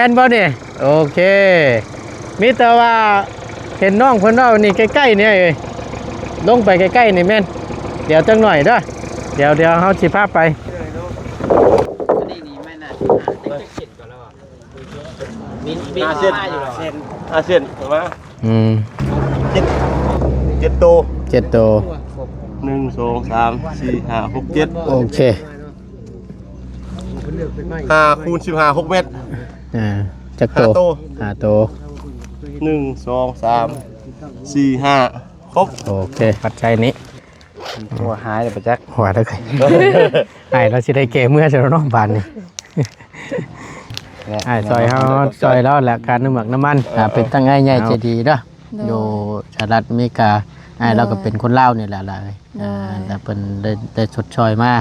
แม่นบ่นี่โอเคมีแต่ว่าเห็นน้องเพิ่นว่านี่ใกล้ๆเนี่ยเอ้ยลงไปใกล้ๆนี่แม่นเดี๋ยวจังหน่อยเด้อเดี๋ยวเฮาสิพาไปนี่ไม่น่าจะเจ็ดก่อนแล้วอ่ะมีอาเซียนอาเซียนมาเจ็ดโต7 ตัว1 2 3 4 5 6 7โอเค5คูณ15 6 เมตรจักโต5 ตัว1 2 3 4 5ครบโอเคปัจจัยนี้ตัวหายเลยประจักษ์หัวได้ไงไอ้เราสิได้เกเมื่อจะน้องบานนี่ไอ้ซอยเขาซอยแล้วแหละการน้ำหมักน้ำมันเป็นตั้งง่ายใหญ่ใจดีเด้ออยู่สหรัฐอเมริกาไอ้เราก็เป็นคนเล่านี่แหละเลยแต่เป็นได้ชดชอยมา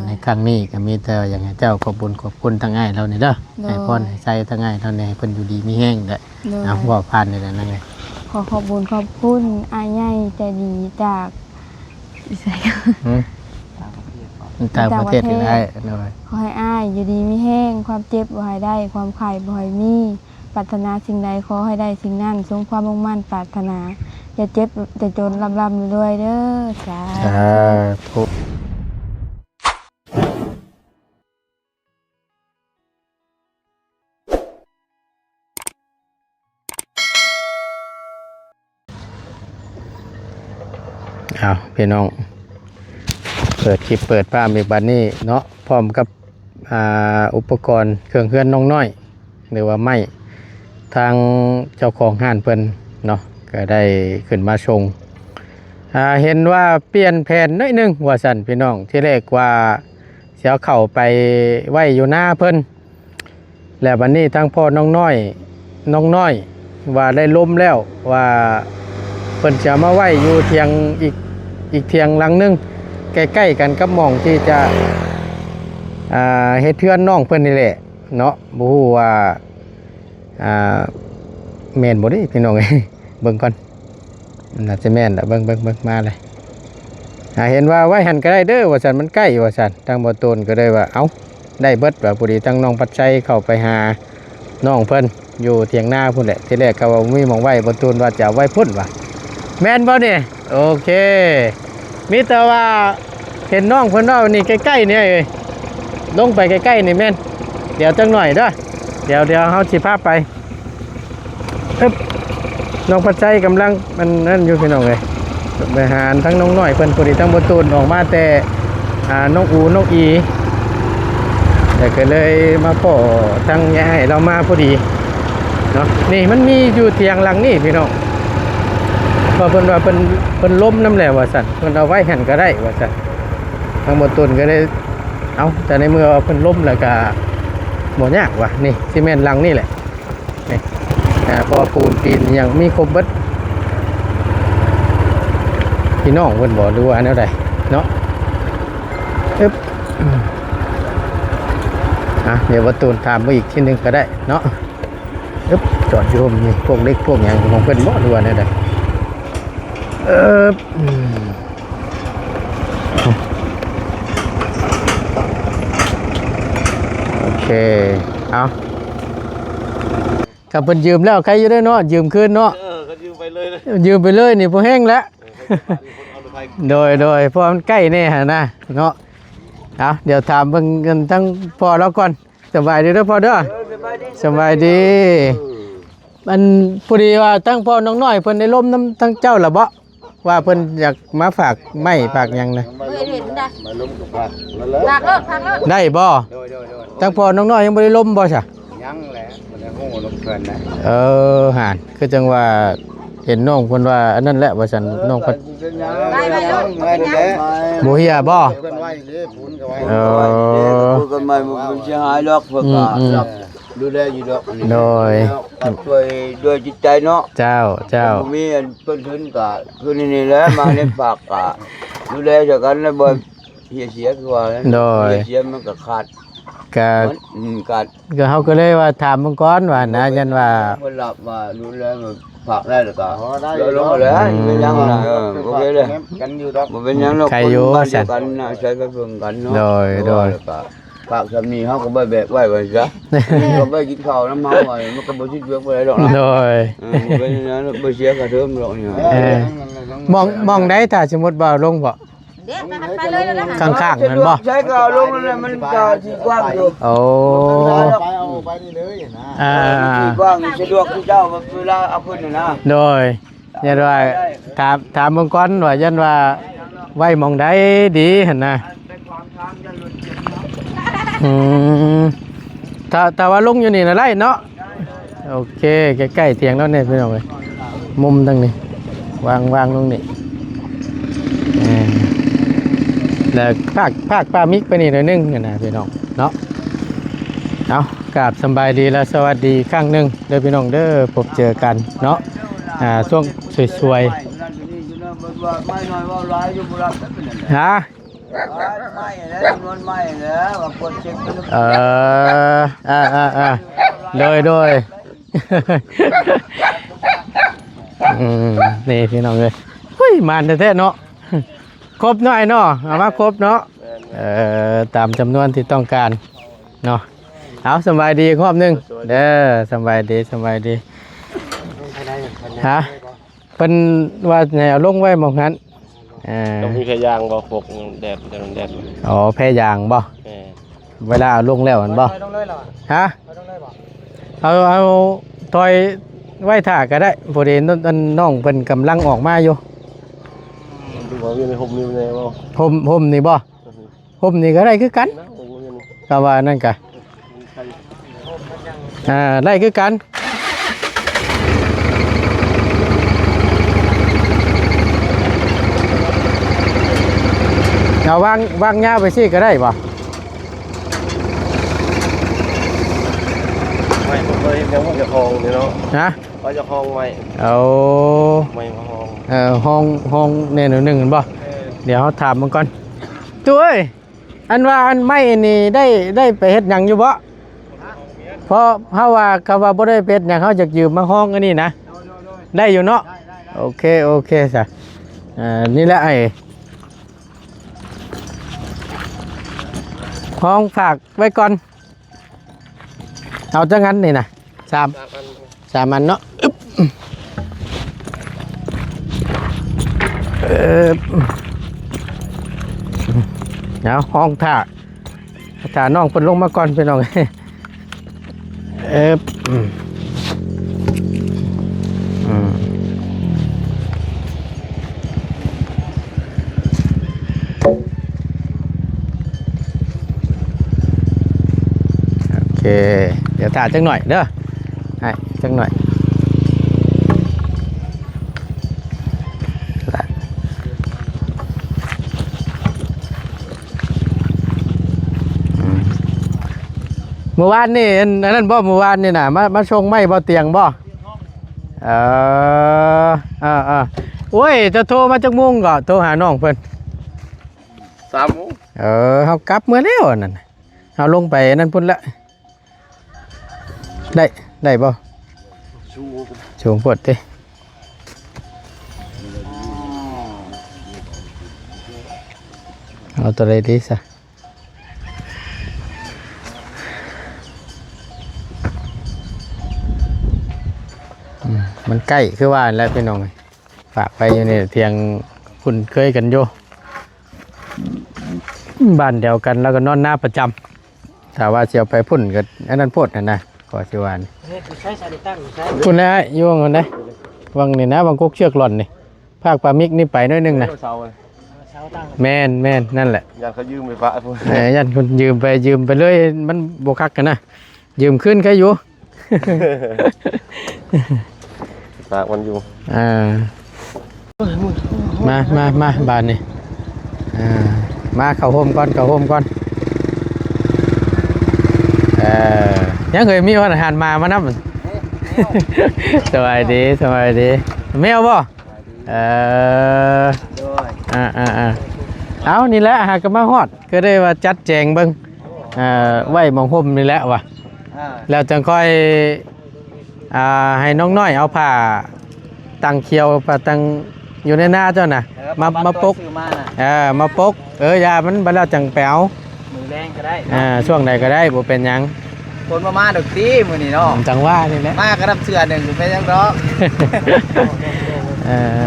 ในครั้งนี้ก็มีแต่อย่างเจ้าขอบคุณทั้งง่ายเราเนี่ยเด้อให้พรให้ใจทั้งง่ายเราเนี่ยเป็นอยู่ดีมีแห้งเลยเอาว่าผ่านเลยนั่นไงขอบคุณอาใหญ่ใจดีจากต่างประเทศก็ได้เลยขอให้อ้ายอยู่ดีมีแห้งความเจ็บบ่ให้ได้ความไข่บ่ให้มีปรารถนาสิ่งใดขอให้ได้สิ่งนั้นสมความมุ่งมั่นปรารถนาอย่าเจ็บจะจนลำรวยเด้อสาธุเอาพี่น้องเปิดคลิปเปิดภาพอีกบัดนี้เนาะพร้อมกับอุปกรณ์เครื่องเคลื่อนน้องน้อยหรือว่าไม่ทางเจ้าของห้านเพิ่นเนาะก็ได้ขึ้นมาชงเห็นว่าเปลี่ยนแผนน้อยนึงว่าสั่นพี่น้องที่แรกว่าเสียเข่าไปไว้อยู่หน้าเพิ่นแล้วบัดนี้ทางพ่อน้องน้อยว่าได้ล้มแล้วว่าเพิ่นจะมาไว้อยู่เทียงอีกเทียงหลังนึงใกล้ๆกันกับหม่องที่จะเฮ็ดเทือนน้องเพิ่นนี่แหละเนาะบ่ฮู้ว่าแม่นบ่ดิพี่น้อง เบิ่งก่อนน่าจะแม่นล่ะเบิ่งมาเลยเห็นว่าไว้หั่นก็ได้เด้อว่าซั่นมันใกล้ว่าซั่นทางบ่ตูนก็เลยว่าเอ้าได้เบิดว่าพอดีทางน้องปัจจัยเข้าไปหาน้องเพิ่นอยู่เถียงนาพุ่นแหละที่แรกก็ว่ามีหม่องไว้บ่ตูนว่าจะเอาไว้พุ่นว่าแม่นบ่นี่โอเคมีแต่ว่าเห็นน้องเพิ่นว่านี่ใกล้ๆเนี่ยเอ้ยลงไปใกล้ๆนี่แม่นเดี๋ยวจังหน่อยเด้อเดี๋ยวเฮาสิพาไปน้องปัจจัยกำลังมันนั่นอยู่พี่น้องเอ้ยไปหาทั้งน้องน้อยเพิ่นพอดีทั้งบ่ตูนออกมาแต่น้องอูน้องอีแต่ก็เลยมาขอทั้งยายเรามาพอดีเนาะนี่มันมีอยู่เตียงหลังนี่พี่น้องพอเพิ่นล้มน้ำแหละว่าสั่นเพิ่นเอาไว้หั่นก็ได้ว่าสั่นทางบ่ตูนก็เลยเอาแต่ในเมื่อเพิ่นล้มแล้วก็บ่ยากว่ะนี่ซีเมนต์หลังนี่แหละนี่พอปูนปีนยังมีครบเบิดพี่น้องเพิ่นบ่รู้ว่าอันใดเนาะเดี๋ยวบ่ตูนถามมาอีกทีนึงก็ได้เนาะจอดอยู่นี่พวกเล็กพวกหยังของเพิ่นบ่รู้ว่าอันใดโอเคเอากับเพิ่นยืมแล้วใครอยู่ได้เนาะยืมคืนเนาะก็ยืมไปเลยนี่พอแห้งแล้วโดยพอมันใกล้แน่ฮะนะเนาะเอาเดี๋ยวถามเบิ่งกันทั้งพ่อแล้วก่อนสบายดีเด้อพ่อเด้อสบายดีมันพอดีว่าทั้งพ่อน้องน้อยเพิ่นได้ล้มน้ำทั้งเจ้าล่ะบ่ว่าเพิ่นอยากมาฝากไม้ฝากหยังนะเห็นได้มาล้มกับฝากได้บ่ทั้งพ่อน้องน้อยยังบ่ได้ล้มบ่ซะยังแหละมันจะโง่ล้มเกินนะห่านคือจังว่าเห็นน้องเพิ่นว่าอันนั้นแหละว่าซั่นน้องเพิ่นบ่เฮียบ่พูดกันใหม่มันจะหายหรอกเพิ่นก็ดูแลอยู่ดอกโดยด้วยจิตใจเนาะเจ้ามีเพิ่นถึงก็คือนี่แหละมาในฝากก็ดูแลจากกันแล้วบ่เสียคือว่าเสียมันก็ขาดก็เฮาก็เลยว่าถามมังกรว่านะยันว่าเพิ่นรับว่าดูแลมันฝากได้แล้วก็ลงมาเลยเป็นยังล่ะโอเคเลยกันอยู่ดอกบ่เป็นยังหรอกใครอยู่กันนะใช้กันเพิ่งกันเนาะโดย ฝากสามีเขาก็ไปแบกไว้ไว้ซะก็ไปกินข้าวน้ำเมาไว้มันก็บ่ชิดเวียกบ่ได้ดอกนะ โดย เป็นนั้นบ่เสียค่าเทอมหรอกเนี่ย มองได้ถ้าสมมุติว่าลงบ่ เด็กไปเลยแล้วนะ ข้างๆนั่นบ่ ใช้ก็เอาลงนั่นแหละมันก็ที่กว้างอยู่ โอ้ ไปนี่เลยนะ ที่กว้างสะดวกที่เจ้าเวลาเอาขึ้นน่ะนะ โดยยันว่าถามเบิ่งก่อนว่ายันว่าไว้หมองได้ดีหั่นน่ะแต่ว่าลงอยู่นี่น่ะไล่เนาะโอเคใกล้ๆเตียงแล้วเนี่ยพี่น้องเอ้ยมุมตรงนี้วางตรงนี้แล้วภาคปลามิกไปนี่หน่อยนึงนะพี่น้องเนาะเอากราบสำบายดีและสวัสดีครั้งหนึ่งเด้อพี่น้องเด้อพบเจอกันเนาะช่วงสวยๆฮะโดย นี่พี่น้องเลยเฮ้ยมันแท้ๆเนาะครบหน่อยเนาะเอามาครบเนาะตามจำนวนที่ต้องการเนาะเอาสบายดีครอบหนึ่งเด้อสบายดีฮะเป็นว่าไงเอาลงไว้หมองนั้นต้องมีแค่ยางบ่ฝกแดดอ๋อแพ้ยางบ่เวลาเอาลงแล้วมันบ่ฮะเอาถอยไว้ถ่าก็ได้พอดีน้องเป็นกำลังออกมาอยู่ดูว่าอยู่ในห่มนี่ไงบ่ห่มนี่บ่ห่มนี่ก็ได้คือกันก็ว่านั่นกะได้คือกันเอาวางหญ้าไปสิก็ได้บ่ไม่ผมเคยยังว่าจะคลองนี่เนาะนะว่าจะคลองไว้เอาไม่มาห้องห้องเนี่ยหนึ่งบ่เดี๋ยวเขาถามมันก่อนตัวเอ้ยอันว่าอันไม่นี่ได้ไปเฮ็ดหยังอยู่บ่เพราะเขาว่าเขาว่าบ่ได้ไปเฮ็ดหยังเขาจะยืมมาห้องอันนี้นะได้อยู่เนาะโอเคซะนี่แหละไอ้ห้องฝากไว้ก่อนเอาจังงั้นนี่นะสามอันเนาะเอาห้องถ่าน้องเพิ่นลงมาก่อนไปน้องโอเคเดี๋ยวถ่าจังหน่อยเด้อให้จังหน่อยเมื่อวานนี่อันนั้นบ่เมื่อวานนี่น่ะมาชงไม่บ่เตียงบ่โอ้ยจะโทรมาจักโมงก็โทรหาน้องเพิ่น3 โมงเฮากลับเมื่อแล้วนั่นเฮาลงไปนั่นพุ่นละได้บ่ชูงปวดติเอาตัวใดดีซะมันใกล้คือว่าแล้วพี่น้องฝากไปอยู่นี่เพียงคุณเคยกันอยู่บ้านเดียวกันแล้วก็นอนหน้าประจำถ้าว่าเสียวไปพุ่นก็อันนั้นพูดนะขอชิวานคุณแล้วอยู่วังนั้นได้วังนี่นะวังกุ๊กเชือกหล่อนนี่ภาคปลามิกนี่ไปน้อยนึงนะแม่นนั่นแหละยันเขายืมไปฝากพวกยันคนยืมไปเลยมันโบคักกันนะยืมขึ้นแค่อยู่ฝากมันอยู่มาบ้านนี่มาเข้าโฮมก่อนยังเคยมีวันอาหารมานับสบายดีแมวบ่เอานี่แหละหากมาฮอดก็ได้ว่าจัดแจงเบิ่งไว้มองห่มนี่แหละว่ะแล้วจังค่อยให้น้องน้อยเอาผ้าตังเขียวผ้าตังอยู่ในหน้าเจ้าน่ะมาปกมาปกยามันบัดแล้วจังแปว แรงก็ได้ ช่วงใดก็ได้บ่เป็นหยัง คนมาดอกตีมื้อนี้เนาะ จังว่านี่แหละ มากระดับเสือหนึ่งไปยังดอก เออ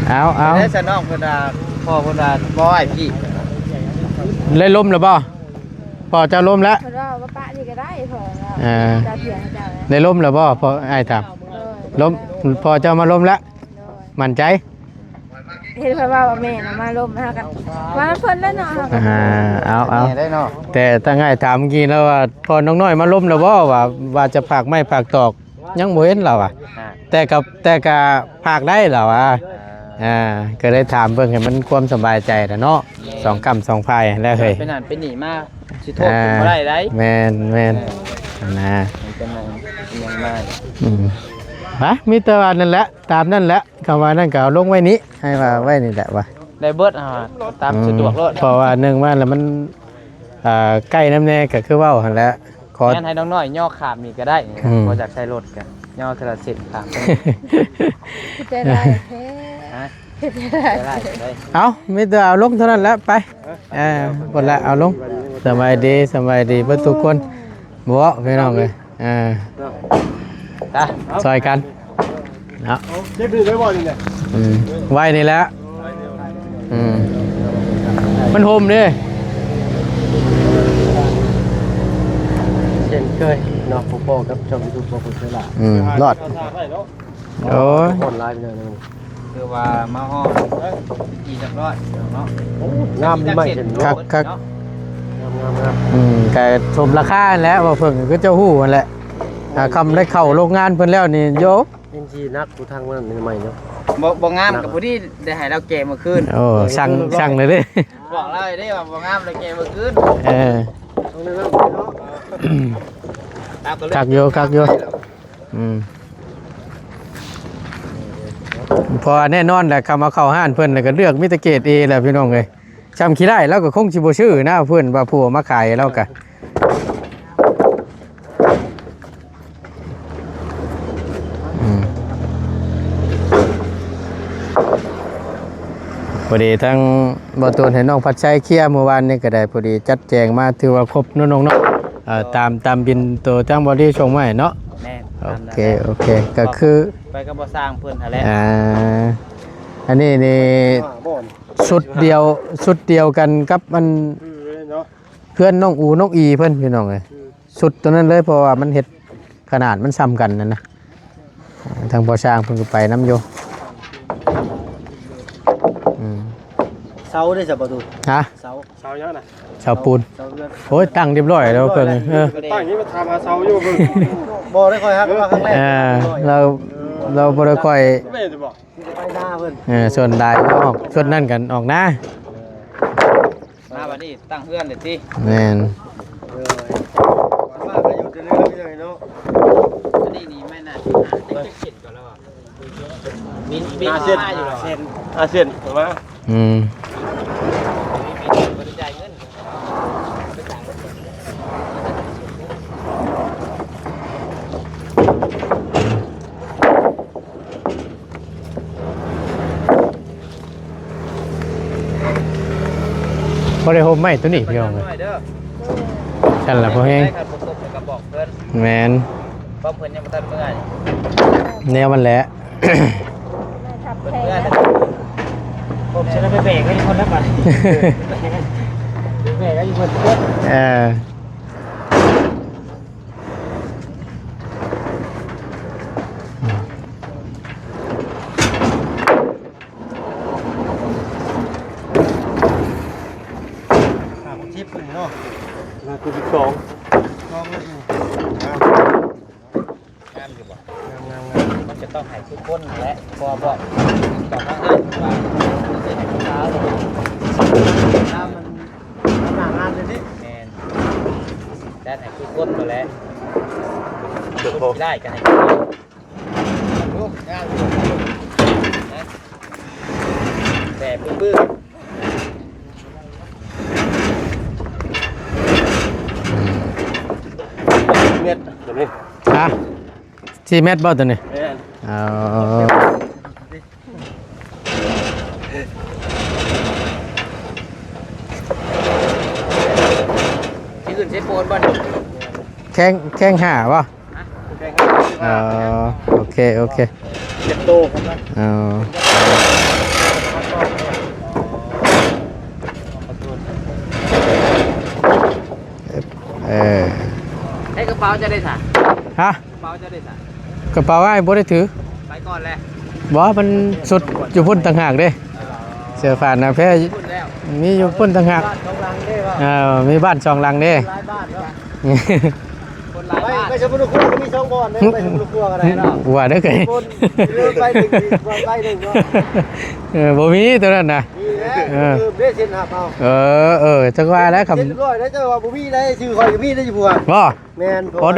เอา ได้สนองเพิ่นว่าพ่อเพิ่นว่าบ่ให้พี่ เลยล้มแล้วบ่พอเจ้าล้มแล้ว เพราะว่าป้านี่ก็ได้พอแล้ว อ่า จะเถียงให้เจ้าแล้ว ได้ล้มแล้วบ่พออ้ายถามล้มพอเจ้ามาล้มแล้วมั่นใจ เห็นเพิ่นว่าแม่น่ะมาล้มหากันว่าเพิ่นแล้วเนาะ เอา นี่ได้เนาะ แต่ตั้งง่ายถามเมื่อกี้แล้วว่าพอน้องน้อยมาล้มแล้วบ่ว่าจะผากไม้ผากตอกยังบ่เห็นเราอ่ะแต่ก็ผากได้แล้วอ่ะก็ได้ถามเบิ่งให้มันความสบายใจแล้วเนาะสองกำสองพายแล้วเฮ้ย เป็นนั่นเป็นนี่มาสิโทษผมบ่ได้ได้ แม่นนะ เป็นนั่นยังมา มีแต่ว่านั่นแหละตามนั่นแหละคำว่านั่นก็เอาลงไว้นี้ให้ว่าไว้นี่แหละว่า ได้เบิดตามสะดวกรถ เพราะว่าหนึ่งว่าแล้วมันใกล้น้ำแน่ก็คือเว้าหั่นแหละขอ งั้นให้น้องน้อยย่อขามนี่ก็ได้บ่จากใช้รถกันย่อเทละ10ขาม ใจได้แท้ ฮะ ได้ ได้ เอามีแต่เอาลงเท่านั้นแหละไปหมดละเอาลงสบายดีเพื่อทุกคนบ่พี่น้องเลยซอยกันเนาะ เจ็บดีได้บ่นี่แหละ ไว้นี่แหละมันโฮมดิ เช่นเคยเนาะพ่อกับช่องยูทูบพ่อคุณเคยล่ะ รอดโอ้ย คนไลน์ไปเลยนึง คือว่ามาฮ้อกี่จักรอดเนาะ งามไม่เห็น คัก งาม ก็ชมราคาแล้วว่าเพิ่งก็เจ้าหู้นั่นแหละคำได้เข้าโรงงานเพิ่นแล้วนี่โย เอ็นจีนักกูทางมันใหม่เนาะ บ่งามกับผู้ที่ได้ให้เราเกมเมื่อคืน โอ้สั่งเลยดิ บอกเราได้ว่าบ่งามเลยเกมเมื่อคืน ตรงนี้เนาะ คักโยพอแน่นอนแหละคำมาเข้าห้านเพิ่นแล้วก็เลือกมิตรเกตเอแหละพี่น้องเลยจำขี้ได้แล้วก็คงสิบ่ชื่อนะเพิ่นว่าผัวมาขายแล้วก็พอดีทั้งบ่ตูนให้น้องพัดชัยเคลียร์เมื่อวานนี้ก็ได้พอดีจัดแจงมาถือว่าครบน้องๆเนาะตามบินตัวทั้งบอดี้ส่งมาให้เนาะ แน่ โอเคก็คือ ไปก็บ่สร้างเพิ่นหั่นแหละ อันนี้นี่ชุดเดียวกันกับมันเพื่อนน้องอูน้องอีเพิ่นพี่น้องเลยชุดตัวนั้นเลยเพราะว่ามันเฮ็ดขนาดมันซ้ำกันนั่นนะทางบ่อช้างเพิ่นก็ไปน้ำโย เสาได้สับประตู ฮะ เสายังน่ะ เสาปูน เสาเรือน โอ้ยตั้งเรียบร้อยแล้วเพิ่นตั้งนี้มาทำมาเสาอยู่เพิ่นบ่ได้ค่อยฮักว่าครั้งแรก เราบ่ได้ค่อย ไม่ได้บอกไปหน้าเพิ่น ส่วนใดก็ออกส่วนนั่นกันออกนะ มาบัดนี้ตั้งเฮือนเด้ติ แม่น มาก็อยู่แต่เรื่องนี้เลยเนาะ อันนี้นี่ไม่น่าจะเก็บก่อนแล้วอ่ะมีมาอยู่หรอ เส้นมา บริจาคเงิน พอได้โฮมไหมตัวนี้พี่น้องเลยฉันละพอแห้ง ก็บอกเพิ่น แมน เพราะเพิ่นยังบ่ทันเมื่อย แนวมันแหละ เพิ่นเมื่อยผมจะไปเบรกให้คนละบาทเบรกให้คนเพิ่น ชิปเนาะมาคือ12ลองเลย งามอยู่บ่มันจะต้องให้ทุกคนและพอบอกต่อข้างหน้าว่าจะให้ลูกค้าเลยถ้ามัน หน้างานเลยดิ แมนได้ให้ทุกคนมาแล้วได้กันให้ลูกงานนะแต่ปื้อ เม็ดเดี๋ยวนี้ ฮะ4 เมตรบ่ตัวนี้ แม่น เอา ปนบ่นี่ แข้งหาป่ะ แกง โอเคโอเค เจ็บโตครับนะ อ๋อเออ ให้กระเป๋าจะได้สั่ ฮะ กระเป๋าจะได้สั่ กระเป๋าไอ้บ่ได้ถือ ไปก่อนแหละ บ่มันสุดอยู่พุ่นต่างหากเด้เสื้อผ้าหน้าแพ้ พูดแล้ว มีอยู่พุ่นต่างหาก บ้านสองหลังได้ป่ะ มีบ้านสองหลังเด้ หลายบ้านป่ะคนหลายบ้าน ไม่ใช่บุรุษครัวก็มีช่องบอลนะไม่ใช่บุรุษครัวอะไรเนาะ ว่าเด้อไง คนเรื่องไปหนึ่งไปหนึ่งเนาะ บ่มีตัวนั้นน่ะ มีแล้วคือเบสเซนหับเอา เออจักว่าแล้วครับ เจ็ดร้อยแล้วเจ้าว่าบุมีได้ชื่อคอยกับพี่ได้อยู่บัว บ่ แมน อ๋อ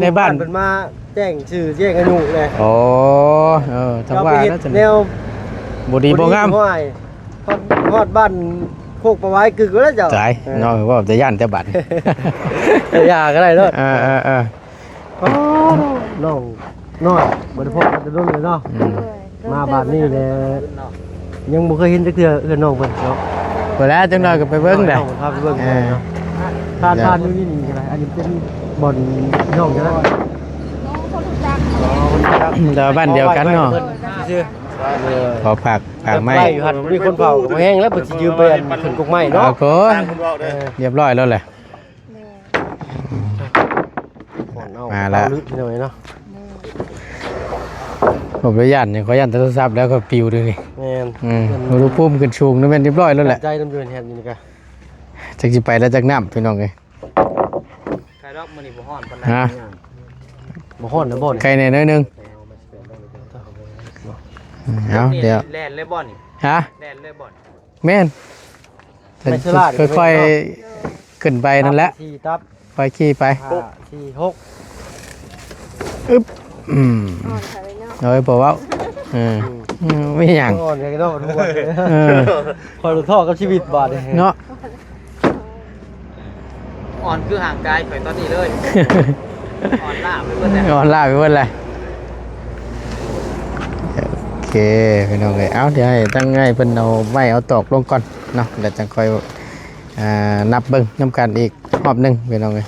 ในบ้าน เป็นมาแจ้งชื่อแจ้งอายุเลย อ๋อจักว่าแล้วจัง แนว บ่ดีบ่งาม ฮอดบ้านโคกประไว้กึกแล้วเจ้า ตายน้องว่าจะย่านแต่บัด อยาก็ได้เนาะ อ๋อ น้องน้อยบ่ได้พบกันแต่รุ่นเลยเนาะมาบ้านนี้เลยยังบ่เคยเห็นจักเทื่อเอื้อนน้องเพิ่นเนาะ เวลาจังน้อยก็ไปเบิ่งแหละ พาไปเบิ่งเลยเนาะทานอยู่นี่ก็ได้อันนี้เป็นบ่อนน้องใช่ไหม เดี๋ยวบ้านเดียวกันเนาะ ชื่อ ขอผักไม้ ไอยู่หั่นมีคนเผาก็บ่แห้งแล้วเพิ่นสิยืมไปอันขึ้นกกไม้ โอ้ เนาะ โหเรียบร้อยแล้วแหละ มาแล้ว ลึกหน่อยเนาะ ผมเลยย่านเนี่ยขอย่านโทรศัพท์แล้วก็ปิวด้วยนี่ แม่น รูปพุ่มขึ้นชูงนั่นเป็นเรียบร้อยแล้วแหละ ใจน้ำเดือนแฮนอยู่นี่กะ จักสิไปแล้วจักน้ำพี่น้องเอ้ย ใครรอบมื้อนี้บ่ฮ้อนปานใด ฮะ บ่ฮ้อนนะบ่นี่ ใครในน้อยหนึงเอาเดี๋ยว แล่นเลยบ่นี่ ฮะ แล่นเลยบ่น แม่นค่อยๆขึ้นไปนั่นแหละ ที่ตับ ค่อยขี่ไป 5 4 6 เอาไว้บอกว่าไม่หยัง อ่อนกันเนาะทุกวัน เออ คอยรู้ท่อกับชีวิตบาดนี่ เนาะ อ่อนคือห่างกายไปตอนนี้เลยอ่อนล้าไปเบิดแล้ว นอนลาไปเมื่อไรโอเคพี่น้องเลยเอาเดี๋ยวให้ตั้งง่ายเพิ่นเอาไม้เอาตอกลงก่อนเนาะเดี๋ยวจะค่อยนับเบิ้งน้ำกันอีกรอบหนึงพี่น้องเลย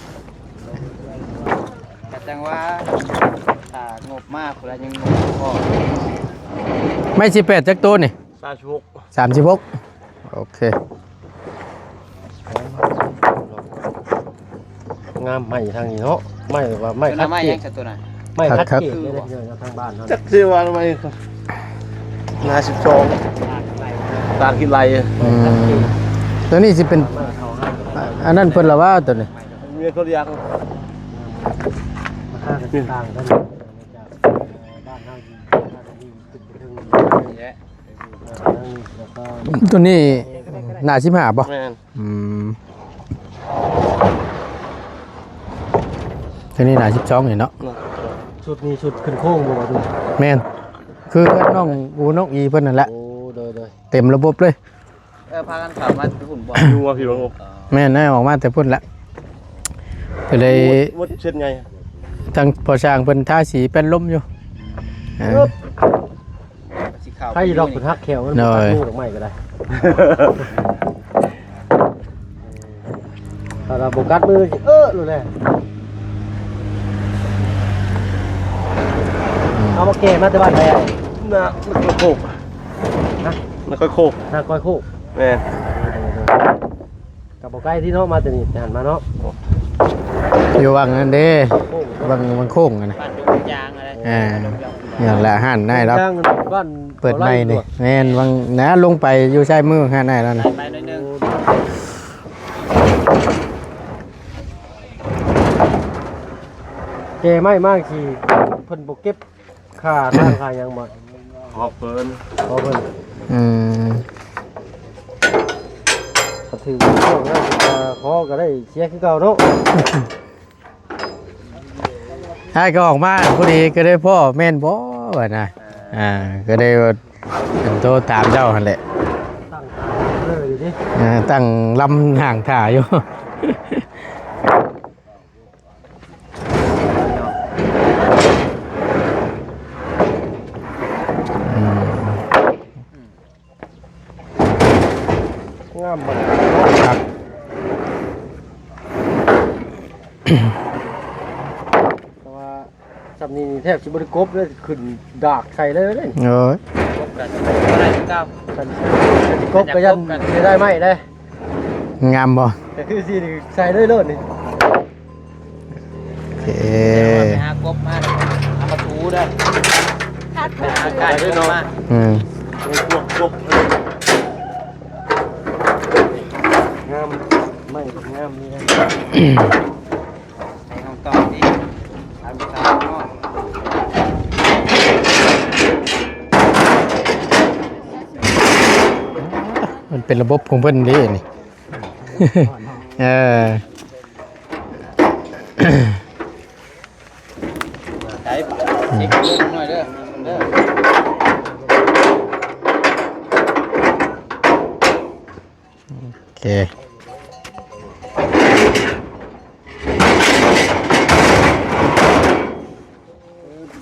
แต่จังว่าถ้างบมากแล้วยังงบพอ ไม่18จักตัวนี่ 36 36โอเค งามใหม่ทางนี้เนาะไม่ว่าไม่ ตัว คั นั้ ด นไม่ เก ยั ต งจะตัวไหน ไม่คัด ครับ เกตเนี่ยอยู่ทางบ้านเนาะ จักชื่อว่าทำไมนาสิบสองตากินไร ตัวนี้สิเป็นอันนั้นเพิ่นละว่าตัวนี้ เมียเขาเรียก ราคากันต่างกันจากบ้านเฮาที่ขึ้นไปถึง นี่แหละ แล้วก็ ตัวนี้หน้า15ป่ะ แม่น ตัวนี้หน้า12นี่เนาะ ชุดนี้ชุดขึ้นโค้งบ่ว่าดู แม่นคือน้องอูน้องอีเพิ่นนั่นแหละ โอ้โดย เต็มระบบเลย พากันขับมาหุ่นบ่ ดูว่าพี่บัง แม่นได้ออกมาแต่พุ่นละก็เลย มดเช่นไง ทางพอช่างเพิ่นทาสีเป็นลมอยู่ สิขาว ใครดอกเป็นฮักแขวมัน หน่อย พูดออกใหม่ก็ได้ถ้าเราโบกัสมือรู้แหละเอามาแก่มาแต่บ้านไหนอ่ะ น่ะมันค่อยโคกนะมันค่อยโคก หน้าก้อยคู่ แม่น กับโบใกล้ที่เนาะมาแต่นี่หันมาเนาะ อยู่วังนั่นเด้วังโค้งอะนะ บ้านดงยางอะไร อย่างละหันได้รับ จ้างบ้าน เปิดไม่นี่แม่นวังนะลงไปอยู่ใช้มือหันได้แล้วนะ ไปหน่อยนึง แก่ไม่มากทีเพิ่นบ่เก็บค่าทางค่าหยังบ่ ขอบเพิ่น พอเพิ่น อืม ก็ถือว่าพวกนั้นจะขอก็ได้เสียคือเก่าเนาะ ถ้าก็ออกมาพอดีก็ได้พ่อแม่นบ่ว่านะก็ได้เป็นโตตามเจ้าหั่นแหละ ตั้งตาเลยอยู่ดิ ตั้งลำห่างถ่าอยู่ งามบ่ ครับ จำนี้แทบสิบ่ได้กบเลยขึ้นดากใส่เลยเด้ โอ้ย พบกันอะไรเก้า สันสิกบก็ยันสิได้ไหมได้ งามบ่ แต่คือสิใส่เลยโลดนี่ โอเค ไปหากบมาเอามาถูได้ไปหาไก่ด้วยมา อืม กบ งามไม่งามนี่นะ ให้น้องต่อดีทำตามน้อย มันเป็นระบบของเพิ่นเดินี่ เออ ใช้เช็คเรื่องหน่อยเด้อเด้อ โอเค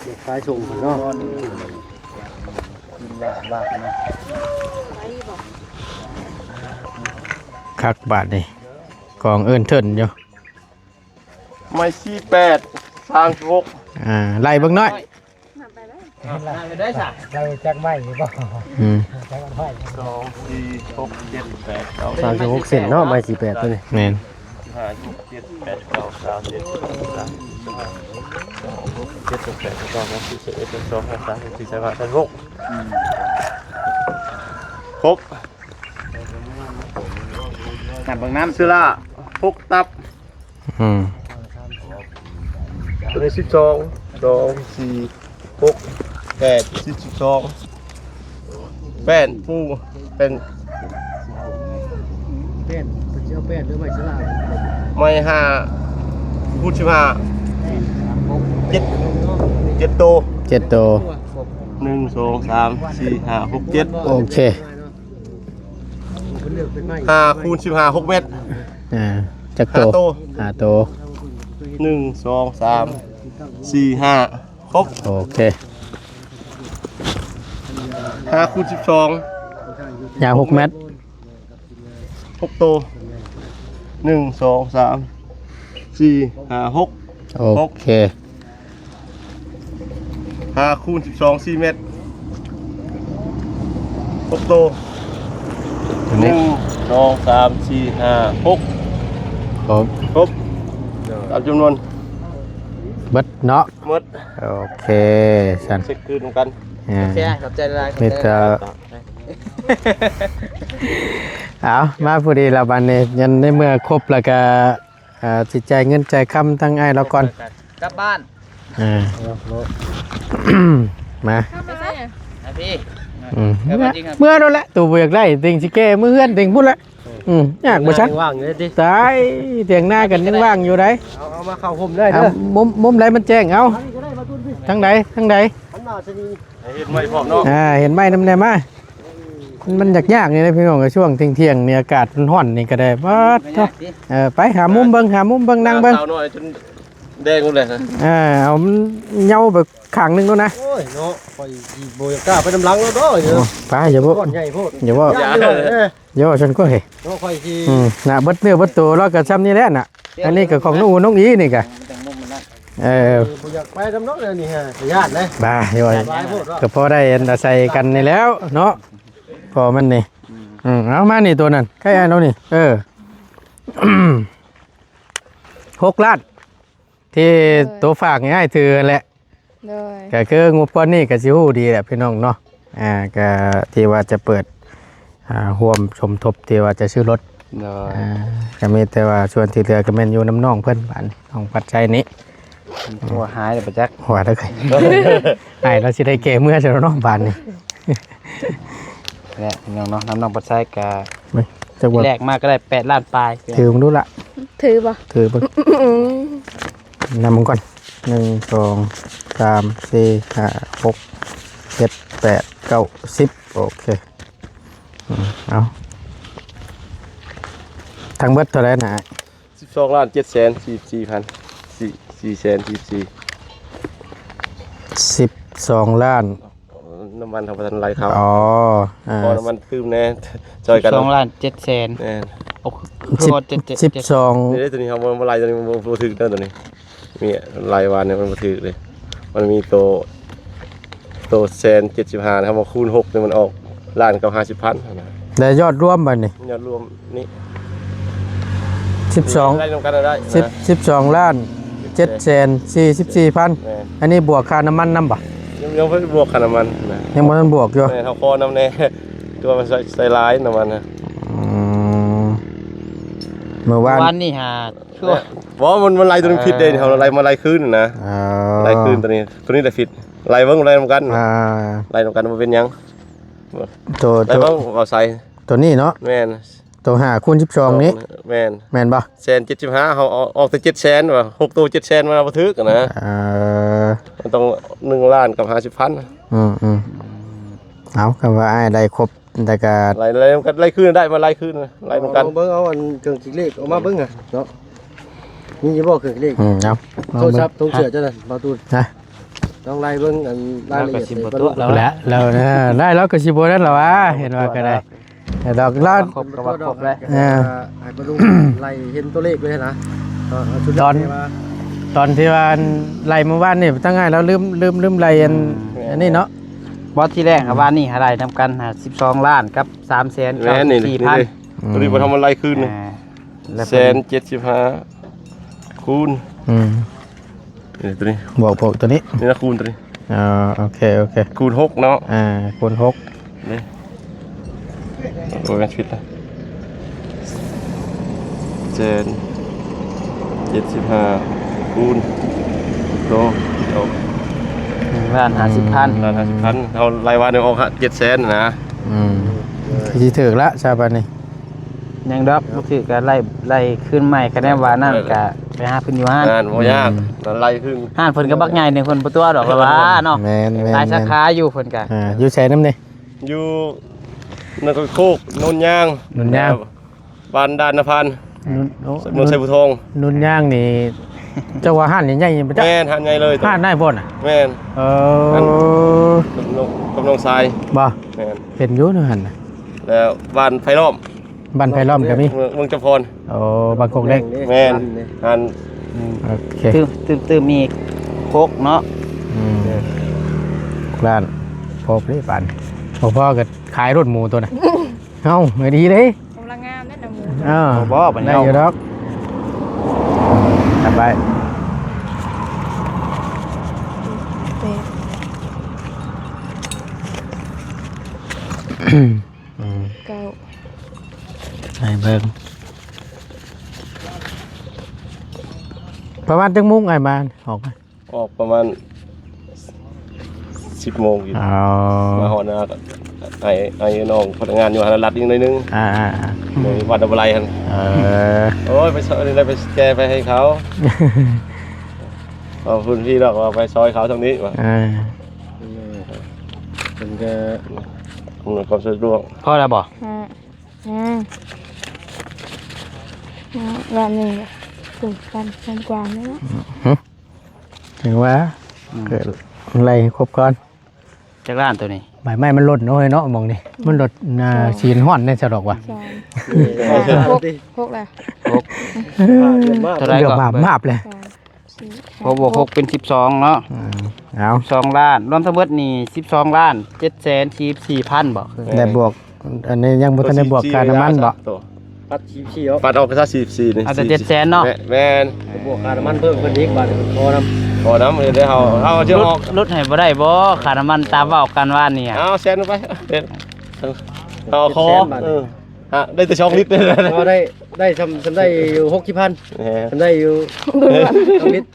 เด็กขายส่งเนาะ บ้านะ คักบาทนี่กองเอิ้นเทินอยู่ ไม่48 36 ไล่เบิ่งน้อย ไปได้สัก ได้จักไม้นี่บ่ อืม จักไม้ 2 4 6 7 8 9 36เซนเนาะไม้48ตัวนี้ แม่น 5 6 7 8 9 3 7 3 7 8 9 10 11 12 13 14 15 16ครบ น้ำเบิ่งน้ำ เสื้อละ6ตับ อืม ตัวนี้12 2 4 6 8 12 8ผู้เป็น เป็นเจ้าเป็นหรือไม้สลา ไม่5พูด15 7โต 7ตัว 1 2 3 4 5 6 7 โอเค เลือกเป็นไม้ 5คูณ15 6เมตร จัก 5 โต โต 5โต 1 2 3 4 5ครบ โอเค 5คูณ12 ยาว6เมตร 6โต1 2 3 4 5 6 โอเค 5คูณ12 4เมตร6โต ตัวนี้ 1 2 3 4 5 6 ครบ ครบตามจำนวน เบิดเนาะ หมด โอเคสัน เช็คคืนกัน ใช่ขอบใจละ มิตรเอามาพอดีละบันนี้ยันในเมื่อครบแล้วก็สิจ่ายเงินจ่ายคำทั้งไอ้ายเราก่อน กลับบ้าน อ่า มา นะพี่ อืม เออจริงครับ เมื่อนั่นแหละตัวเบือกได้ติงสิแก้มือเฮือนติงพูดละยากบ่ชัก ว่างอยู่ดิ ตายเตียงหน้ากันยังว่างอยู่ได้ เอามาเข้าห่มได้ เอา เด้อ มุมไหนมันแจ้งเอาทั้งใด อันน่าจะดี เห็นไหมพร้อมเนาะ เห็นไหมน้ำแน่มามันยากนี่นะพี่น้องก็ช่วงเที่ยงๆนี่อากาศมันร้อนนี่ก็ได้บัดเนาะไปหามุมเบิ่งนั่งเบิ่ง สาวน้อยจนแดงหมดเลยฮะ เอามันเหย้าแบบข้างหนึงด้วยนะ โอ้ยเนาะไปโบยกล้าไปน้ำหลังแล้วเนาะเนาะ ไปอย่าบ่ ก้อนใหญ่โพด อย่าบ่ ย่างเลย อย่าบ่ฉันก็เฮ้ เนาะค่อยสิ น่ะเบิดเนื้อเบิดตัวแล้วก็ซ้ำนี่แหละน่ะอันนี้ก็ของน้องอีนี่ก็ แต่งมุมมันนะ บ่อยากไปน้ำเนาะนี่ฮะญาติเลย บ้าอย่าบ่ หลายโพดว่า ก็พอได้อาศัยกันนี่แล้วเนาะพอมันนี่เอามานี่ตัวนั้นใครเอานี่6 ล้านที่ตัวฝากง่ายถือแหละ โดย ก็คืองบก้อนนี้ก็สิฮู้ดีแหละพี่น้องเนาะก็ที่ว่าจะเปิดร่วมสมทบที่ว่าจะซื้อรถก็มีแต่ว่าส่วนที่เหลือก็แม่นอยู่น้ำน้องเพิ่นบ้านน้องปัจจัยนี้ หัวหายเลยปะจัก หัวเด้อเคยไอ้เราสิได้เกเมื่อจะน้องบ้านนี่ แหละน้องน้ำปัดใช้กะ จักว่า แรกมากก็ได้8 ล้านปลาย ถือมึงดูละ ถือบ่ ถือเบิ่งนำมึงก่อน1 2 3 4 5 6 7 8 9 10โอเคเอาทั้งเบิดเท่าไหร่นะ 12 ล้าน 7 แสน 44 พัน 4 แสน 12 ล้าน น้ำมันทำประทันไรเขา อ๋อ พอน้ำมันคืมแน่จอยกัน 2 ล้าน 7 แสน แน่ โอ้คือว่า7 นี่ได้ตัวนี้เขามาไล่ตัวนี้มันบ่ถึกเด้อตัวนี้มีรายวันเนี่ยมันบ่ถึกเลย มันมีโตแสน75นะครับมาคูณ6เนี่ยมันออกล้านกับ50,000นะ แต่ยอดรวมบัดนี้ ยอดรวมนี่ 12 ได้นำกันได้นะ 12ล้าน744,000 แม่น อันนี้บวกค่าน้ำมันนำบ่ ยังเพิ่งบวกค่าน้ำมันนะ ยังบ่ทันบวกอยู่ แม่นเฮาคอน้ำแน่ ตัวมันใส่หลายน้ำมันนะ อืมเมื่อวาน วันนี้หาชั่ว บ่มันไล่ตัวนี้ผิดเด้เฮาไล่มาไล่คืนนะ อ่า ไล่คืนตัวนี้แต่ผิดไล่เบิ่งไล่นำกัน อ่า ไล่นำกันบ่เป็นหยัง ตัว ไล่เบิ่งเอาใส่ ตัวนี้เนาะ แม่น ตัว5คูณ12นี้ แม่น แม่นบ่ 175เฮาออกแต่700,000ว่ะ6ตัว700,000มันบ่ถึกนะ มันต้อง1ล้านกับ50,000 อืมเอาคำว่าอ้ายได้ครบแต่ก็ ไล่คืนได้มาไล่คืนไล่นำกัน เอาเบิ่งเอาอันเครื่องคิดเลขเอามาเบิ่งอ่ะเนาะนี่จะบอกเครื่องคิดเลข เอา โทรศัพท์ตรงเสือจ้ะนั่นบ่ตูน นะ ต้องไล่เบิ่งอันรายละเอียด แล้วก็สิบ่ตัวแล้ว แล้วได้แล้วก็สิบ่นั่นล่ะวะเห็นว่าก็ได้แต่ดอกลาด ครบก็ว่าครบแล้ว ให้บ่ดูไล่เห็นตัวเลขเลยนะเอาชุด ตอน มา ตอนที่ว่าไล่เมื่อวานนี่ตั้งง่ายแล้วลืมไล่อันนี้เนาะ บอสที่แรกครับว่านี่หาได้ทำกันหา12ล้านกับ3แสน แม่นนี่ 4,000 ตัวนี้บ่ทำมันไล่คืน แล้ว 175คูณ นี่ตัวนี้ บอกตัวนี้ นี่นะคูณตัวนี้ โอเค คูณ6เนาะ คูณ6 นี่โอ้ยผิดละ175คูณโตเอา 1ล้าน50,000 ล้าน50,000เอารายวันเนี่ยออก700,000นะ สิถึกละชาบันนี่ ยังดอกบ่ถือก็ไล่ขึ้นใหม่คะแนนว่านั่นก็ไปหาเพิ่นอยู่ห้าน งานบ่ยากไล่ขึ้น ห้านเพิ่นก็บักใหญ่หนึงเพิ่นบ่ตัวดอกละว่าเนาะ แม่น หลายสาขาอยู่เพิ่นก็ อยู่ใช้น้ำนี่ อยู่นครโคกโนนยาง โนนยาง บ้านดานนพันธ์เมืองไชยภูทอง นุ่นย่างนี่เจ้าว่าห้านใหญ่ๆบ่จ๊ะ แม่นหันไงเลย ห้านได้บ่น่ะ แม่น กับน้องทราย บ่ แม่น เป็นอยู่นู่นหั่นน่ะ แล้วบ้านไผ่ล้อม บ้านไผล้อมก็มี เมืองจำพร บางกอกเล็ก แม่นหัน โอเค ตื้มมีโคกเนาะ ร้านพอปรีปันพ่อก็ขายรถหมูตัวน่ะเอ้าไม่ดีเลย กำลังงามนั่นน่ะหมู บ่บัดนี้ ได้อยู่ดอกกลับไป เก้า ให้เบิ่งประมาณจังมุ้งไอ้มาออกมา ออกประมาณ10 โมงอยู่ เอา มาหอนาไอ้น้องพนักงานอยู่หันรัดอีกหน่อยนึงในวัดอะไรหั่นโอ้ยไปซอยได้ไปแกไปให้เขาขอบคุณพี่ดอกว่าไปซอยเขาตรงนี้ว่า เป็นก็ อำนวยความสะดวก พอแล้วบ่ วันหนึ่งถูกกันกว่านี่นะ ถึงว่าเกิดอะไรครบก่อน จักล้านตัวนี้ ใบไม้มันหล่นน้อยเนาะมองนี่มันหล่นชีนห่อนในสะดอกว่ะ สอง หก หกเลย เท่าไหร่ เดี๋ยว ก็ มาบเลย สองสี่ พอบวก6เป็น12เนาะ เอา 12ล้านรวมทั้งหมดนี่12ล้าน744,000บ่คือ ได้บวกอันนี้ยังบ่ทันได้บวกค่าน้ำมันบ่ ปัดชี้เอา ปัดออกไปซะ44นี่ เอาแต่700,000เนาะ แม่น บวกค่าน้ำมันเพิ่มเพิ่นอีกบาทพอนำ ขอน้ำเลยได้เอาเชื่อออก ลดให้บ่ได้บ่ค่าน้ำมันตามเว้ากันว่านี่ เอาแซนไปเอาคอได้แต่2 ลิตรเลย พอได้ทำได้อยู่60,000ทำได้อยู่2ลิตร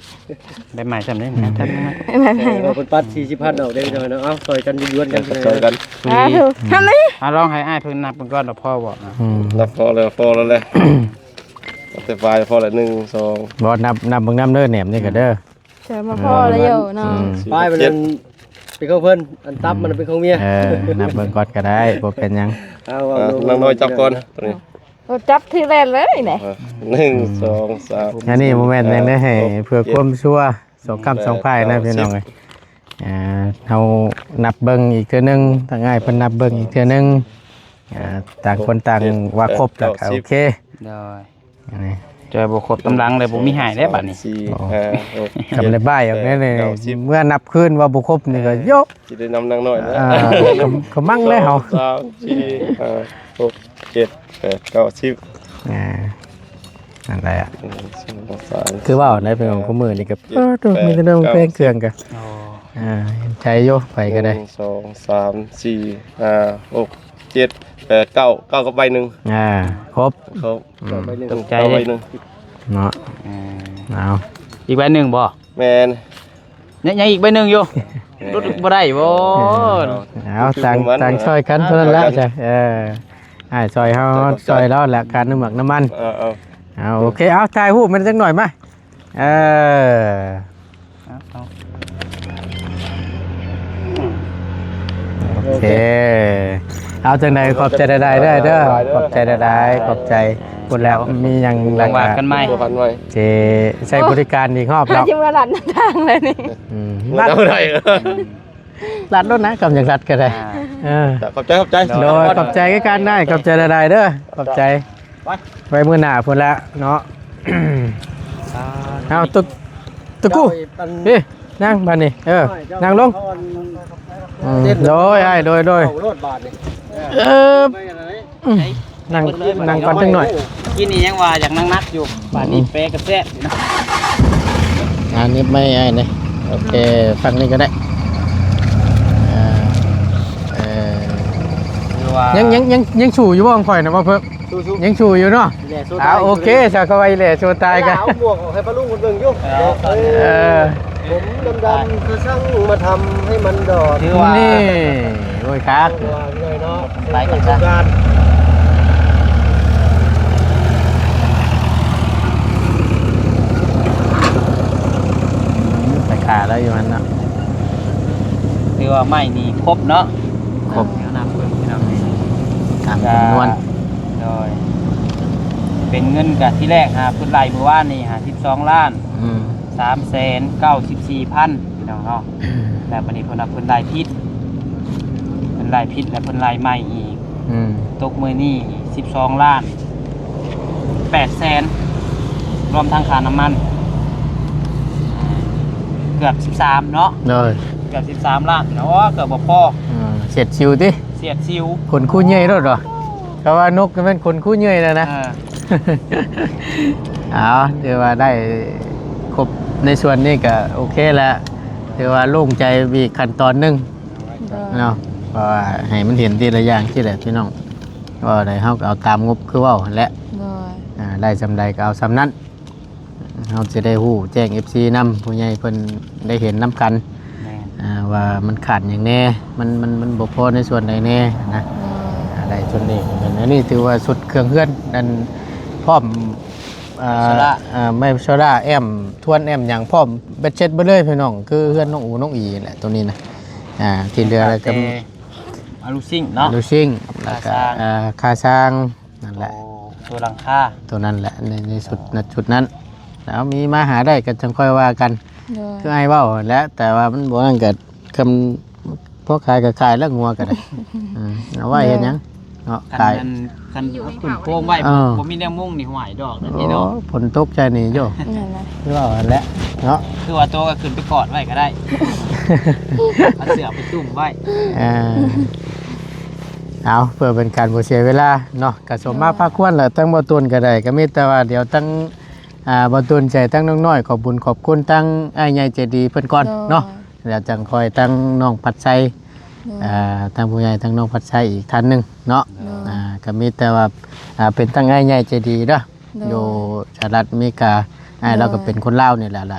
ได้ใหม่ซำได้นะท่านนะ เอาเป็นปัด40,000เอาได้จังได๋เนาะเอาซอยกันย้วนกัน ซอยกัน ทำเลย ลองให้อ้ายเพิ่นนับเพิ่นก่อนว่าพ่อบ่นะ นับพอแล้วแหละแต่ไฟพอละ1 2 บ่นับเบิ่งน้ำเด้อแหนมนี่ก็เด้อ เชิญมาพ่อเลยอยู่เนาะ ป้ายมันเป็นของเพิ่นอันตับมันเป็นของเมีย นับเบิ่งก่อนก็ได้บ่เป็นหยัง เอา นั่งน้อยจับก่อนตัวนี้ จับที่แรกเลยไหน 1 2 3 อันนี้โมเมนต์ยังได้ให้เพื่อความชัวร์สองคำสองพายนะพี่น้องเอ้ยเฮานับเบิ่งอีกเทื่อนึงถ้าง่ายเพิ่นนับเบิ่งอีกเทื่อนึงต่างคนต่างว่าครบแล้วก็โอเค ได้ นี่ จอยบ่ครบตำลังเลยบ่มีหายได้บัดนี้ 4 5 6 กำเลยบ้ายออกแน่เลย 10 เมื่อนับคืนว่าบ่ครบนี่ก็ยก สิได้นำนางน้อยนะ ก็มั่งเลยเฮา 3 4 5 6 7 8 9 10 นั่นแหละ 3 คือว่าในเป็นของคู่มือนี่ก็มีแต่เรื่องเพลงเครื่องกันใช้โยไปก็ได้ 1 2 3 4 5 6 7 8 9 9กับใบหนึ่ง ครบ ครับใบหนึ่ง ตกใจ ใบหนึ่ง เนาะเอา อีกใบหนึ่งบ่ แมน ยังอีกใบหนึ่งอยู่รถบ่ได้บ่ เอาต่างช่วยกันเท่านั้นแหละจ้ะซอยเฮาซอยแล้วแหละการน้ำหมักน้ำมันเอาโอเคเอาถ่ายรูปมันสักหน่อยมาโอเคเอาจังใดขอบใจใดๆเด้อขอบใจใดๆขอบใจคุณแล้วมีอย่างหลัง ว่ากันใหม่ เจใช้บริการอีกรอบแล้ว จะมาหลัดทางเลยนี่ รัด เท่าไหร่ รัดรถนะกำอย่างรัดก็ได้ขอบใจขอบใจ โดยขอบใจก็การได้ขอบใจใดๆเด้อขอบใจไว้มือหน้าพุ่นละเนาะเอาตุกู้พี่นั่งบ้านนี่นั่งลงโดยโดย รถบาทนี่ นั่งก่อนจังหน่อย กินนี่ยังว่าอยากนั่งนักอยู่ป่านนี้เปกระแซ่บอยู่นะ งานนี้ไม่เนี่ยโอเคฟังนี่ก็ได้ คือว่า ยังชูอยู่บ้างข่อยนะว่าเพิ่มยังชูอยู่เนาะโอเคชาวกวายเลยชูตายกัน เอาหมวกให้ปลาลุงคนเบิ่งอยู่ผมดำๆคือช่างมาทำให้มันดอด คือว่า นี่โอ้ยครับ เลยเนาะ ไปกันซะ การ ไปขาแล้วอยู่มันเนาะ คือว่าไม่นี่ครบเนาะ ครบ น้ำเพิ่มพี่น้อง ตามจำนวน โดยเป็นเงินกับที่แรกพื้นไรเมื่อวานนี่12 ล้าน 394,000พี่น้องเนาะแล้ววันนี้เพิ่นรับเพิ่นรายพิษและเพิ่นรายใหม่อีกตกมือนี่12 ล้าน800,000รวมทั้งค่าน้ำมันเกือบ13เนาะ เลย เกือบ13 ล้านเนาะเกือบบ่พอ เสร็จชิวดิ เสียดซิว คนคู่เย่ยรถเหรอเขาว่านกมันเป็นคนคู่เย่ยแล้วนะ เอาเดี๋ยวว่าได้ครบในส่วนนี้ก็โอเคแล้วเดี๋ยวว่าโล่งใจอีกขั้นตอนหนึงเนาะเพราะว่าให้มันเห็นทีละอย่างที่แหละพี่น้องว่าได้เฮาก็เอาตามงบคือเว้าหั่นแหละได้สำใดก็เอาสำนั้นเฮาจะได้ฮู้แจ้ง FC นำผู้ใหญ่เพิ่นได้เห็นนํกันว่ามันขาดอย่างแน่มันบ่พอในส่วนใดแน่นะได้ส่วนนี้อันนี้ถือว่าสุดเครื่องเฮือนนั่นพร้อมไม่โซดาแอมทวนแอมอย่างพร้อมเบ็ดเช็ดไปเลยพี่น้องคือเฮือนน้องอูน้องอีแหละตัวนี้นะที่เหลืออะไรก็ อาลูซิ่งเนาะ ลูซิ่งแล้วก็คาช้างนั่นแหละ ตัวหลังคา ตัวนั้นแหละในจุดนั้นแล้วมีมาหาได้ก็จังค่อยว่ากันคือไอ้เว้าแล้วแต่ว่ามันบ่นั่นก็คำพวกขายก็ขายแล้วงัวก็ได้เอาไว้เฮ็ดหยังเนาะขาย คันขึ้นโค้งไว้บ่มีแนวมุ่งนี่หวายดอกนั่นนี่เนาะ ผลตกใจนี่โยคือว่าหั่นแหละเนาะ คือว่าตัวก็ขึ้นไปกอดไว้ก็ได้เอาเสือไปจุ่มไว้ เอาเพื่อเป็นการบ่เสียเวลาเนาะก็สมมาภาคควรแหละตั้งบ่ตุนก็ได้ก็มีแต่ว่าเดี๋ยวตั้งบ่ตุนใจตั้งน้องน้อยขอบบุญขอบคุณตั้งอ้ายใหญ่ใจดีเพิ่นก่อนเนาะเดี๋ยวจังคอยตั้งน้องพัดไชตั้งผู้ใหญ่ตั้งน้องพัดไชอีกท่านหนึงเนาะก็มีแต่ว่าเป็นตั้งอ้ายใหญ่ใจดีเด้ออยู่สหรัฐอเมริกาเราก็เป็นคนลาวนี่แหละล่ะ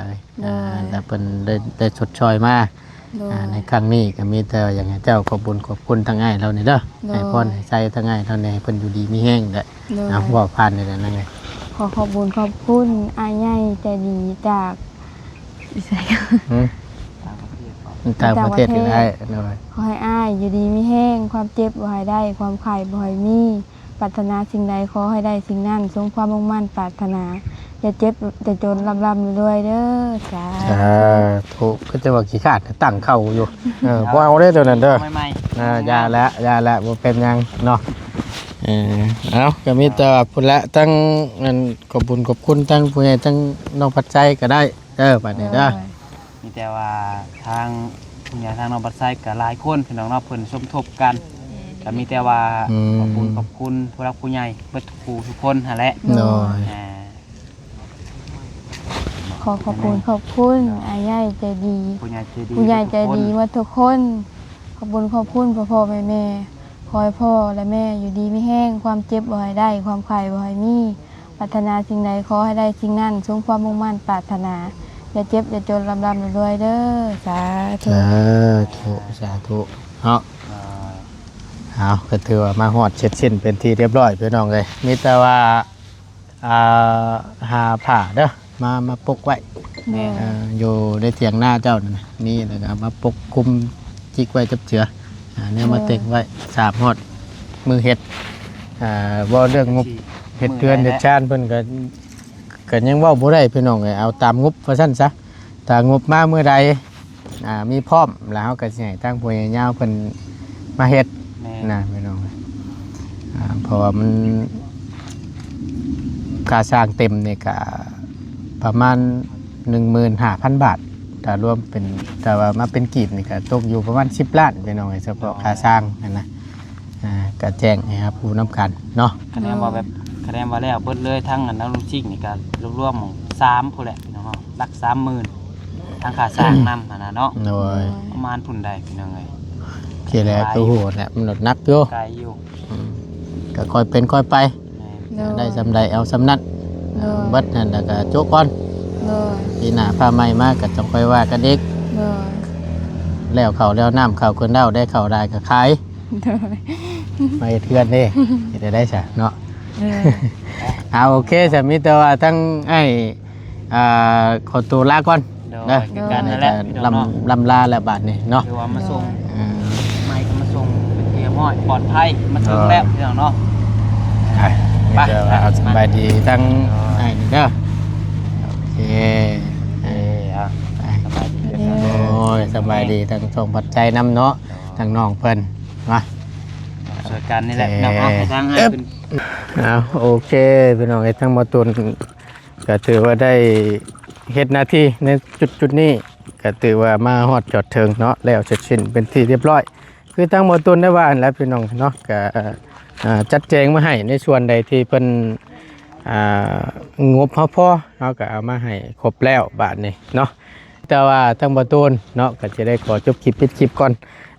แต่เพิ่นได้ชดเชยมาในครั้งนี้ก็มีแต่อย่างเจ้าขอบบุญขอบคุณทั้งอ้ายเรานี่เด้อให้พรให้ใจทั้งอ้ายเท่านี้เพิ่นอยู่ดีมีแห้งแหละว่าผ่านนี่แหละนั่นไง ขอบคุณขอบคุณอ้ายใหญ่ใจดีจากต่างประเทศก็ได้เลย ขอให้อ้ายอยู่ดีมีแห้งความเจ็บบ่ให้ได้ความไข้บ่ให้มีปรารถนาสิ่งใดขอให้ได้สิ่งนั้นสมความมุ่งมั่นปรารถนาอย่าเจ็บจะจนลำรวยเด้อสาธุก็จะว่าขี้ขาดตั้งเข้าอยู่พอเอาได้ตัวนั้นเด้อยาแล้วบ่เป็นยังเนาะ เอาก็มีแต่พุ่นละตั้งอันขอบคุณตั้งผู้ใหญ่ตั้งน้องปัจจัยก็ได้บัดนี้เด้อ มีแต่ว่าทางคุณยายทางน้องบัดไซกับหลายคนพี่น้องเนาะเพิ่นสมทบกันก็มีแต่ว่าขอบคุณผู้รักผู้ใหญ่เบิดทุกคนหั่นแหละ โดย ขอบคุณอาใหญ่ใจดี ผู้ใหญ่ใจดี ผู้ใหญ่ใจดีว่าทุกคนขอบคุณพ่อแม่ขอให้พ่อและแม่อยู่ดีไม่แห้งความเจ็บบ่ให้ได้ความไข้บ่ให้มีปรารถนาสิ่งใดขอให้ได้สิ่งนั้นสมความมุ่งมั่นปรารถนาอย่าเจ็บอย่าจนลำรวยเด้อสาธุ สาธุเนาะเอาก็ถือว่ามาฮอดเสร็จสิ้นเป็นที่เรียบร้อยพี่น้องเลยมีแต่ว่าหาผ้าเด้อมาปกไว้อยู่ในเถียงหน้าเจ้านั่นนี่แล้วก็มาปกคุมจิกไว้จับเจือเนี่ยมาเต็งไว้สาบฮอดมือเฮ็ดบ่เรื่องงบเฮ็ดเทือนเฮ็ดชานเพิ่นก็ยังเว้าบ่ได้พี่น้องเอ้ยเอาตามงบว่าซั่นซะถ้างบมาเมื่อใดมีพร้อมแล้วก็สิให้ทางผู้ใหญ่ยาวเพิ่นมาเฮ็ดนะพี่น้องเพราะว่ามันค่าสร้างเต็มนี่ก็ประมาณ 15,000 บาทถ้ารวมเป็นแต่ว่ามาเป็นกีบนี่ก็ตกอยู่ประมาณ10 ล้านพี่น้องเฉพาะค่าสร้างนั่นนะก็แจ้งให้ครับผู้นำกันเนาะ คะแนนว่าแล้วเบิดเลยทั้งอันนั้นลูกชิกนี่ก็รวมๆ3พุ่นแหละพี่น้องเนาะหลัก 30,000ทางค่าสร้างนำหั่นน่ะเนาะ โดย ประมาณพุ่นใดพี่น้องเอ้ย ที่แรกก็โหดแหละมันหนักอยู่ ไกลอยู่ ก็ค่อยเป็นค่อยไปได้สำใดเอาสำนัดเบิดนั่นแล้วก็โจกก่อนปีหน้าพาใหม่มาก็ต้องค่อยว่ากันอีกแล้วเขาแล้วน้ำเขาคนเล่าได้เขาได้ก็ขายมาเทือนนี่จะได้ใช่เนาะเอาโอเคจะมีแต่ว่าทั้งไอ้ขอตัวลาก่อน เด้อกันนั่นแหละพี่น้องเนาะ ลำลาแล้วบาดนี่เนาะ เดี๋ยวว่ามาส่งไม่ก็มาส่งเป็นเทียมห้อยปลอดภัยมาถึงแล้วพี่น้องเนาะ ไปเดี๋ยวเอาสบายดีทั้งไอ้นี่เด้อโอเคโอ้ยสบายดีทั้งส่งปัจจัยนำเนาะทั้งน้องเพิ่นมา สวยกันนี่แหละน้องให้ทางให้ขึ้น เอาโอเคพี่น้องไอ้ทั้งหมดตุนก็ถือว่าได้เฮ็ดหน้าที่ในจุดนี้ก็ถือว่ามาฮอดจอดเทิงเนาะแล้วเสร็จสิ้นเป็นที่เรียบร้อยคือทั้งหมดตุนได้ว่าอันแล้วพี่น้องเนาะก็จัดแจงมาให้ในส่วนใดที่เพิ่นงบพอเนาะก็เอามาให้ครบแล้วบาทนี้เนาะแต่ว่าทั้งหมดตุนเนาะก็จะได้ขอจบคลิปปิดคลิปก่อน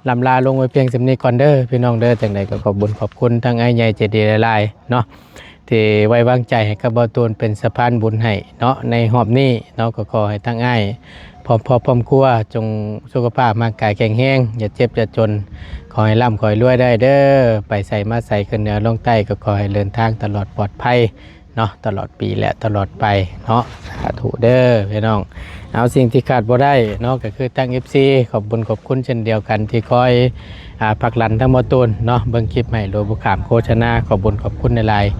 ลำลาลงไว้เพียงสำนี้ก่อนเด้อพี่น้องเด้อจังใดก็ขอบคุณทั้งไอ้ใหญ่ใจดีหลายๆเนาะที่ไว้วางใจให้กับบ่ตูนเป็นสะพานบุญให้เนาะในหอบนี้เนาะก็ขอให้ทั้งอ้ายพร้อมครัวจงสุขภาพร่างกายแข็งแรงอย่าเจ็บอย่าจนขอให้ร่ำขอให้รวยได้เด้อไปใส่มาใส่ขึ้นเหนือลงใต้ก็ขอให้เดินทางตลอดปลอดภัยเนาะตลอดปีและตลอดไปเนาะสาธุเด้อพี่น้องเอาสิ่งที่ขาดบ่ได้เนาะก็คือตั้ง FC ขอบคุณเช่นเดียวกันที่คอยผลักดันทั้งหมดตูนเนาะเบิ่งคลิปให้โดยบุขามโฆษณาขอบคุณในไลน์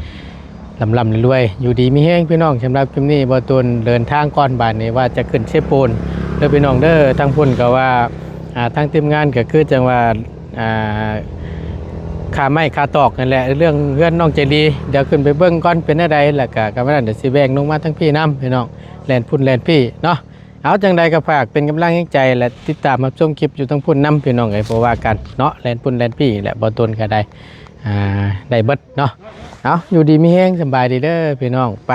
ลำรวยอยู่ดีมีแห้งพี่น้องสำหรับคลิปนี้บ่ตูนเดินทางก่อนบ้านนี้ว่าจะขึ้นเชฟปูนเด้อพี่น้องเด้อทั้งพุ่นก็ว่าทั้งทีมงานก็คือจังว่าค่าไม้ค่าตอกนั่นแหละเรื่องเพื่อนน้องใจดีเดี๋ยวขึ้นไปเบิ่งก่อนเป็นอะไรแล้วก็กำลังเดี๋ยวสิแบ่งลงมาทั้งพี่น้ำพี่น้องแลนพุ่นแลนพี่เนาะเอาจังใดก็ฝากเป็นกำลังใจและติดตามรับชมคลิปอยู่ทั้งพุ่นน้ำพี่น้องไอ้เพราะว่ากันเนาะแลนพุ่นแลนพี่และบ่ตูนก็ได้ได้เบิดเนาะเอาอยู่ดีมีแห้งสบายดีเด้อพี่น้องไป